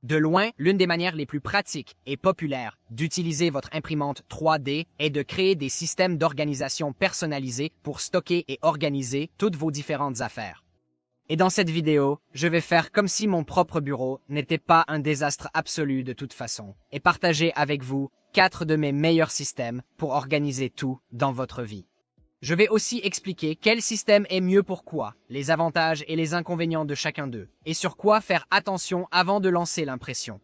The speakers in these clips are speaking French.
De loin, l'une des manières les plus pratiques et populaires d'utiliser votre imprimante 3D est de créer des systèmes d'organisation personnalisés pour stocker et organiser toutes vos différentes affaires. Et dans cette vidéo, je vais faire comme si mon propre bureau n'était pas un désastre absolu de toute façon et partager avec vous 4 de mes meilleurs systèmes pour organiser tout dans votre vie. Je vais aussi expliquer quel système est mieux pour quoi, les avantages et les inconvénients de chacun d'eux, et sur quoi faire attention avant de lancer l'impression.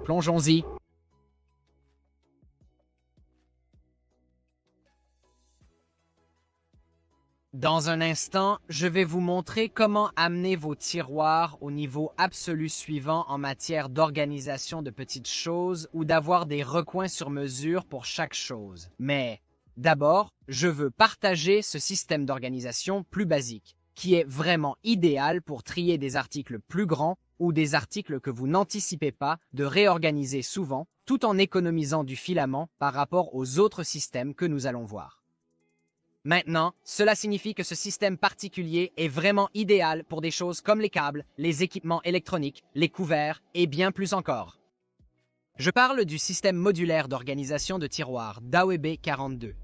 Plongeons-y. Dans un instant, je vais vous montrer comment amener vos tiroirs au niveau absolu suivant en matière d'organisation de petites choses ou d'avoir des recoins sur mesure pour chaque chose. Mais d'abord, je veux partager ce système d'organisation plus basique, qui est vraiment idéal pour trier des articles plus grands ou des articles que vous n'anticipez pas de réorganiser souvent, tout en économisant du filament par rapport aux autres systèmes que nous allons voir. Maintenant, cela signifie que ce système particulier est vraiment idéal pour des choses comme les câbles, les équipements électroniques, les couverts et bien plus encore. Je parle du système modulaire d'organisation de tiroirs d'AOB 42.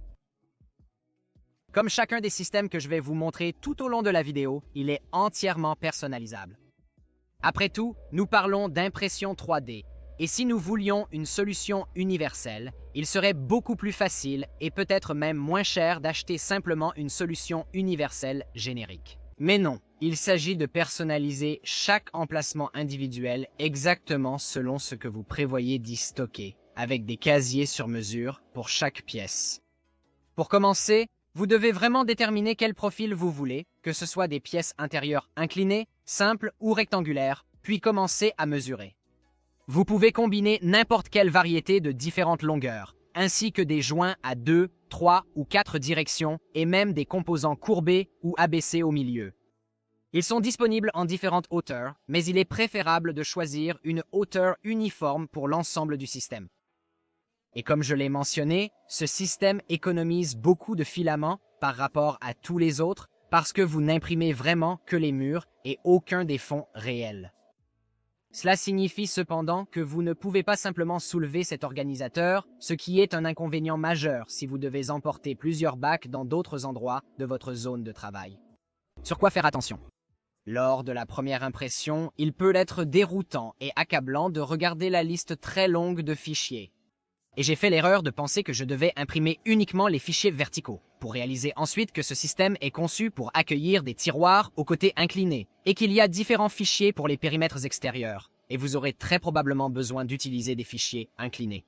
Comme chacun des systèmes que je vais vous montrer tout au long de la vidéo, il est entièrement personnalisable. Après tout, nous parlons d'impression 3D, et si nous voulions une solution universelle, il serait beaucoup plus facile et peut-être même moins cher d'acheter simplement une solution universelle générique. Mais non, il s'agit de personnaliser chaque emplacement individuel exactement selon ce que vous prévoyez d'y stocker, avec des casiers sur mesure pour chaque pièce. Pour commencer, vous devez vraiment déterminer quel profil vous voulez, que ce soit des pièces intérieures inclinées, simples ou rectangulaires, puis commencer à mesurer. Vous pouvez combiner n'importe quelle variété de différentes longueurs, ainsi que des joints à 2, 3 ou 4 directions et même des composants courbés ou abaissés au milieu. Ils sont disponibles en différentes hauteurs, mais il est préférable de choisir une hauteur uniforme pour l'ensemble du système. Et comme je l'ai mentionné, ce système économise beaucoup de filaments par rapport à tous les autres parce que vous n'imprimez vraiment que les murs et aucun des fonds réels. Cela signifie cependant que vous ne pouvez pas simplement soulever cet organisateur, ce qui est un inconvénient majeur si vous devez emporter plusieurs bacs dans d'autres endroits de votre zone de travail. Sur quoi faire attention? Lors de la première impression, il peut être déroutant et accablant de regarder la liste très longue de fichiers. Et j'ai fait l'erreur de penser que je devais imprimer uniquement les fichiers verticaux, pour réaliser ensuite que ce système est conçu pour accueillir des tiroirs aux côtés inclinés, et qu'il y a différents fichiers pour les périmètres extérieurs, et vous aurez très probablement besoin d'utiliser des fichiers inclinés.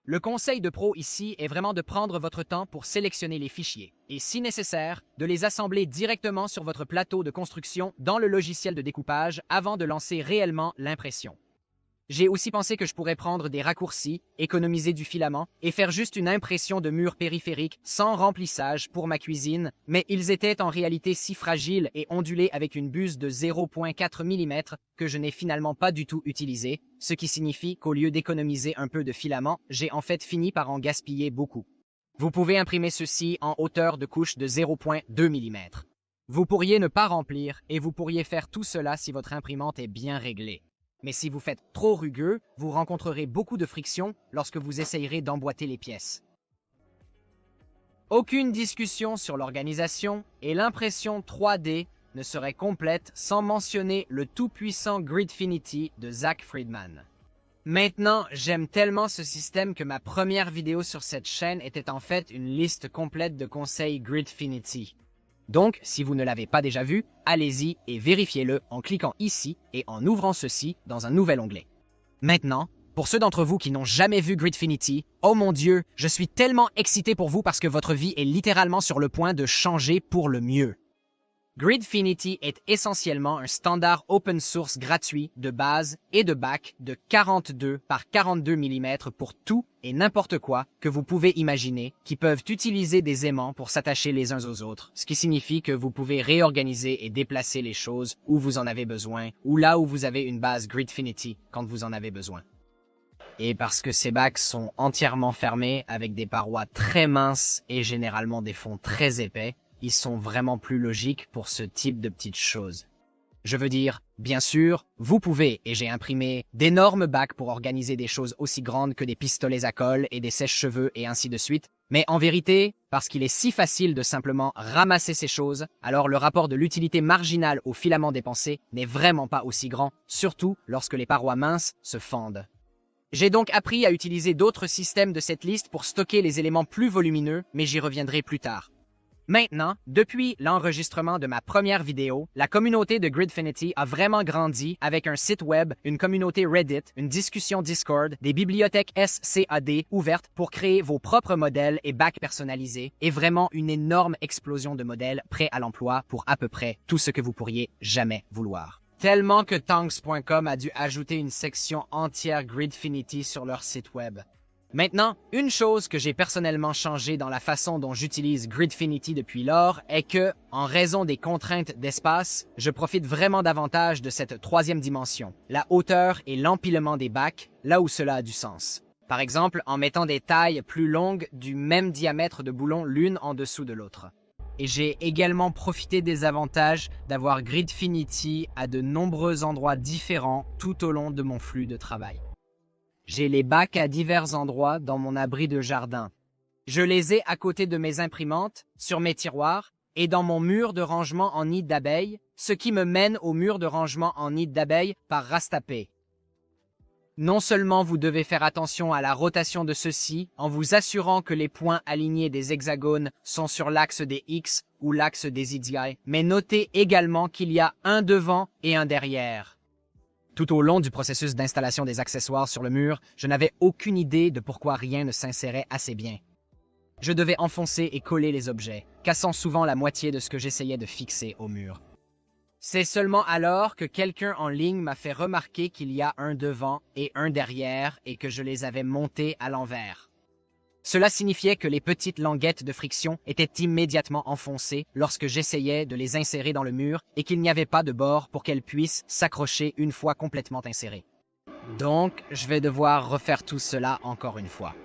Le conseil de pro ici est vraiment de prendre votre temps pour sélectionner les fichiers, et si nécessaire, de les assembler directement sur votre plateau de construction dans le logiciel de découpage avant de lancer réellement l'impression. J'ai aussi pensé que je pourrais prendre des raccourcis, économiser du filament et faire juste une impression de mur périphérique sans remplissage pour ma cuisine, mais ils étaient en réalité si fragiles et ondulés avec une buse de 0,4 mm que je n'ai finalement pas du tout utilisé, ce qui signifie qu'au lieu d'économiser un peu de filament, j'ai en fait fini par en gaspiller beaucoup. Vous pouvez imprimer ceci en hauteur de couche de 0,2 mm. Vous pourriez ne pas remplir et vous pourriez faire tout cela si votre imprimante est bien réglée. Mais si vous faites trop rugueux, vous rencontrerez beaucoup de friction lorsque vous essayerez d'emboîter les pièces. Aucune discussion sur l'organisation et l'impression 3D ne serait complète sans mentionner le tout-puissant Gridfinity de Zach Friedman. Maintenant, j'aime tellement ce système que ma première vidéo sur cette chaîne était en fait une liste complète de conseils Gridfinity. Donc, si vous ne l'avez pas déjà vu, allez-y et vérifiez-le en cliquant ici et en ouvrant ceci dans un nouvel onglet. Maintenant, pour ceux d'entre vous qui n'ont jamais vu Gridfinity, oh mon Dieu, je suis tellement excité pour vous parce que votre vie est littéralement sur le point de changer pour le mieux. Gridfinity est essentiellement un standard open source gratuit de base et de bac de 42 par 42 mm pour tout et n'importe quoi que vous pouvez imaginer qui peuvent utiliser des aimants pour s'attacher les uns aux autres, ce qui signifie que vous pouvez réorganiser et déplacer les choses où vous en avez besoin ou là où vous avez une base Gridfinity quand vous en avez besoin. Et parce que ces bacs sont entièrement fermés avec des parois très minces et généralement des fonds très épais, ils sont vraiment plus logiques pour ce type de petites choses. Je veux dire, Bien sûr, vous pouvez, et j'ai imprimé d'énormes bacs pour organiser des choses aussi grandes que des pistolets à colle et des sèche-cheveux et ainsi de suite, mais en vérité, parce qu'il est si facile de simplement ramasser ces choses, alors le rapport de l'utilité marginale au filament dépensé n'est vraiment pas aussi grand, surtout lorsque les parois minces se fendent. J'ai donc appris à utiliser d'autres systèmes de cette liste pour stocker les éléments plus volumineux, mais j'y reviendrai plus tard. Maintenant, depuis l'enregistrement de ma première vidéo, la communauté de Gridfinity a vraiment grandi avec un site web, une communauté Reddit, une discussion Discord, des bibliothèques SCAD ouvertes pour créer vos propres modèles et bacs personnalisés, et vraiment une énorme explosion de modèles prêts à l'emploi pour à peu près tout ce que vous pourriez jamais vouloir. Tellement que Tanks.com a dû ajouter une section entière Gridfinity sur leur site web. Maintenant, une chose que j'ai personnellement changé dans la façon dont j'utilise Gridfinity depuis lors est que, en raison des contraintes d'espace, je profite vraiment davantage de cette troisième dimension, la hauteur et l'empilement des bacs, là où cela a du sens. Par exemple, en mettant des tailles plus longues du même diamètre de boulons l'une en dessous de l'autre. Et j'ai également profité des avantages d'avoir Gridfinity à de nombreux endroits différents tout au long de mon flux de travail. J'ai les bacs à divers endroits dans mon abri de jardin. Je les ai à côté de mes imprimantes, sur mes tiroirs et dans mon mur de rangement en nid d'abeilles, ce qui me mène au mur de rangement en nid d'abeilles par Rastapé. Non seulement vous devez faire attention à la rotation de ceux-ci en vous assurant que les points alignés des hexagones sont sur l'axe des X ou l'axe des Y, mais notez également qu'il y a un devant et un derrière. Tout au long du processus d'installation des accessoires sur le mur, je n'avais aucune idée de pourquoi rien ne s'insérait assez bien. Je devais enfoncer et coller les objets, cassant souvent la moitié de ce que j'essayais de fixer au mur. C'est seulement alors que quelqu'un en ligne m'a fait remarquer qu'il y a un devant et un derrière et que je les avais montés à l'envers. Cela signifiait que les petites languettes de friction étaient immédiatement enfoncées lorsque j'essayais de les insérer dans le mur et qu'il n'y avait pas de bord pour qu'elles puissent s'accrocher une fois complètement insérées. Donc, je vais devoir refaire tout cela encore une fois.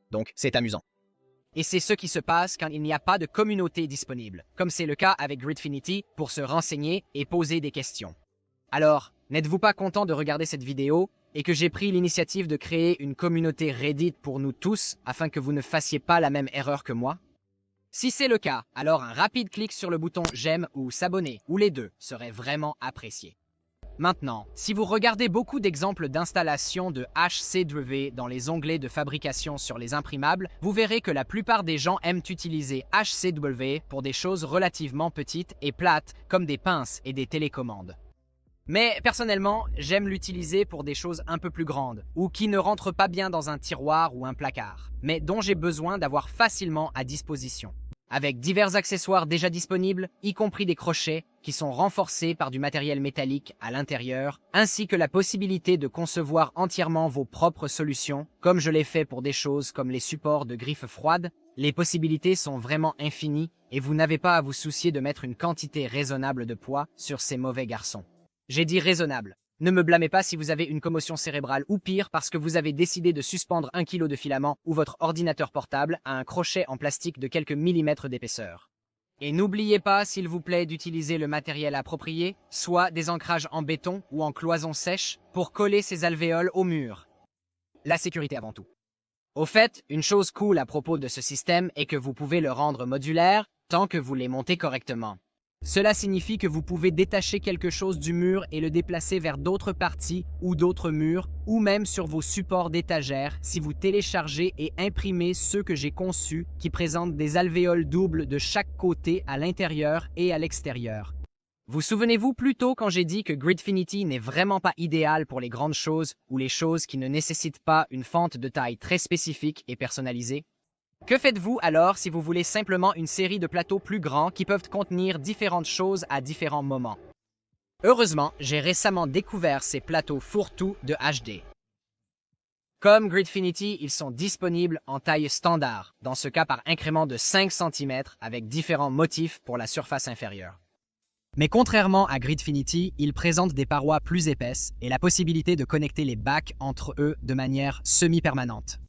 Donc, c'est amusant. Et c'est ce qui se passe quand il n'y a pas de communauté disponible, comme c'est le cas avec Gridfinity pour se renseigner et poser des questions. Alors, n'êtes-vous pas content de regarder cette vidéo et que j'ai pris l'initiative de créer une communauté Reddit pour nous tous afin que vous ne fassiez pas la même erreur que moi? Si c'est le cas, alors un rapide clic sur le bouton j'aime ou s'abonner, ou les deux, serait vraiment apprécié. Maintenant, si vous regardez beaucoup d'exemples d'installation de HCW dans les onglets de fabrication sur les imprimables, vous verrez que la plupart des gens aiment utiliser HCW pour des choses relativement petites et plates comme des pinces et des télécommandes. Mais personnellement, j'aime l'utiliser pour des choses un peu plus grandes, ou qui ne rentrent pas bien dans un tiroir ou un placard, mais dont j'ai besoin d'avoir facilement à disposition. Avec divers accessoires déjà disponibles, y compris des crochets, qui sont renforcés par du matériel métallique à l'intérieur, ainsi que la possibilité de concevoir entièrement vos propres solutions, comme je l'ai fait pour des choses comme les supports de griffes froides, les possibilités sont vraiment infinies et vous n'avez pas à vous soucier de mettre une quantité raisonnable de poids sur ces mauvais garçons. J'ai dit raisonnable. Ne me blâmez pas si vous avez une commotion cérébrale ou pire parce que vous avez décidé de suspendre 1 kilo de filament ou votre ordinateur portable à un crochet en plastique de quelques millimètres d'épaisseur. Et n'oubliez pas, s'il vous plaît, d'utiliser le matériel approprié, soit des ancrages en béton ou en cloison sèche, pour coller ces alvéoles au mur. La sécurité avant tout. Au fait, une chose cool à propos de ce système est que vous pouvez le rendre modulaire tant que vous les montez correctement. Cela signifie que vous pouvez détacher quelque chose du mur et le déplacer vers d'autres parties ou d'autres murs, ou même sur vos supports d'étagères si vous téléchargez et imprimez ceux que j'ai conçus qui présentent des alvéoles doubles de chaque côté à l'intérieur et à l'extérieur. Vous souvenez-vous plus tôt quand j'ai dit que Gridfinity n'est vraiment pas idéal pour les grandes choses ou les choses qui ne nécessitent pas une fente de taille très spécifique et personnalisée? Que faites-vous alors si vous voulez simplement une série de plateaux plus grands qui peuvent contenir différentes choses à différents moments? Heureusement, j'ai récemment découvert ces plateaux fourre-tout de HD. Comme Gridfinity, ils sont disponibles en taille standard, dans ce cas par incrément de 5 cm avec différents motifs pour la surface inférieure. Mais contrairement à Gridfinity, ils présentent des parois plus épaisses et la possibilité de connecter les bacs entre eux de manière semi-permanente.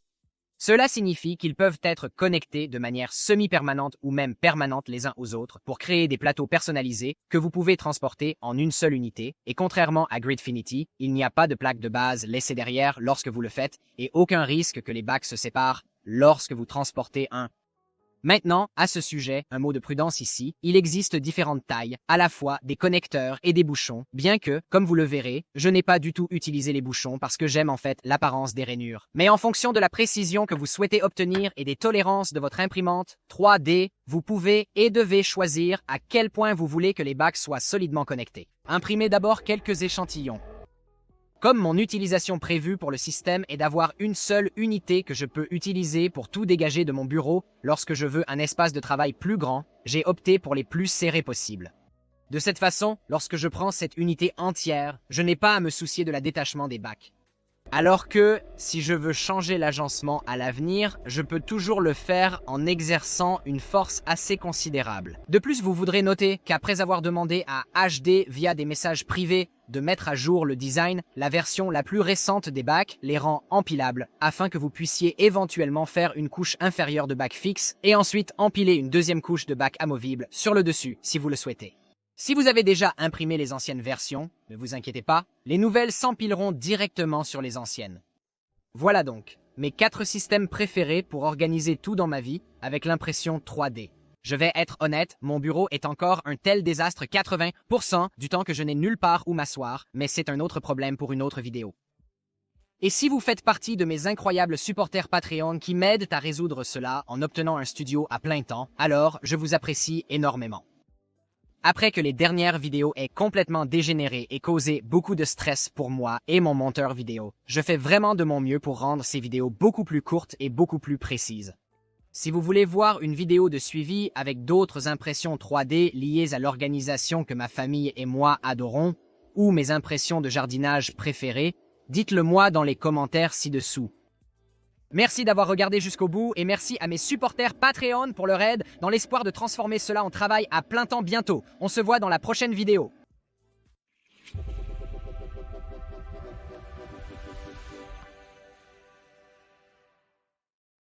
Cela signifie qu'ils peuvent être connectés de manière semi-permanente ou même permanente les uns aux autres pour créer des plateaux personnalisés que vous pouvez transporter en une seule unité, et contrairement à Gridfinity, il n'y a pas de plaque de base laissée derrière lorsque vous le faites et aucun risque que les bacs se séparent lorsque vous transportez un. Maintenant, à ce sujet, un mot de prudence ici, il existe différentes tailles, à la fois des connecteurs et des bouchons, bien que, comme vous le verrez, je n'ai pas du tout utilisé les bouchons parce que j'aime en fait l'apparence des rainures. Mais en fonction de la précision que vous souhaitez obtenir et des tolérances de votre imprimante 3D, vous pouvez et devez choisir à quel point vous voulez que les bacs soient solidement connectés. Imprimez d'abord quelques échantillons. Comme mon utilisation prévue pour le système est d'avoir une seule unité que je peux utiliser pour tout dégager de mon bureau lorsque je veux un espace de travail plus grand, j'ai opté pour les plus serrés possibles. De cette façon, lorsque je prends cette unité entière, je n'ai pas à me soucier de la détachement des bacs. Alors que, si je veux changer l'agencement à l'avenir, je peux toujours le faire en exerçant une force assez considérable. De plus, vous voudrez noter qu'après avoir demandé à HD via des messages privés de mettre à jour le design, la version la plus récente des bacs les rend empilables afin que vous puissiez éventuellement faire une couche inférieure de bac fixe et ensuite empiler une deuxième couche de bac amovible sur le dessus si vous le souhaitez. Si vous avez déjà imprimé les anciennes versions, ne vous inquiétez pas, les nouvelles s'empileront directement sur les anciennes. Voilà donc, mes 4 systèmes préférés pour organiser tout dans ma vie avec l'impression 3D. Je vais être honnête, mon bureau est encore un tel désastre 80% du temps que je n'ai nulle part où m'asseoir, mais c'est un autre problème pour une autre vidéo. Et si vous faites partie de mes incroyables supporters Patreon qui m'aident à résoudre cela en obtenant un studio à plein temps, alors je vous apprécie énormément. Après que les dernières vidéos aient complètement dégénéré et causé beaucoup de stress pour moi et mon monteur vidéo, je fais vraiment de mon mieux pour rendre ces vidéos beaucoup plus courtes et beaucoup plus précises. Si vous voulez voir une vidéo de suivi avec d'autres impressions 3D liées à l'organisation que ma famille et moi adorons, ou mes impressions de jardinage préférées, dites-le moi dans les commentaires ci-dessous. Merci d'avoir regardé jusqu'au bout et merci à mes supporters Patreon pour leur aide dans l'espoir de transformer cela en travail à plein temps bientôt. On se voit dans la prochaine vidéo.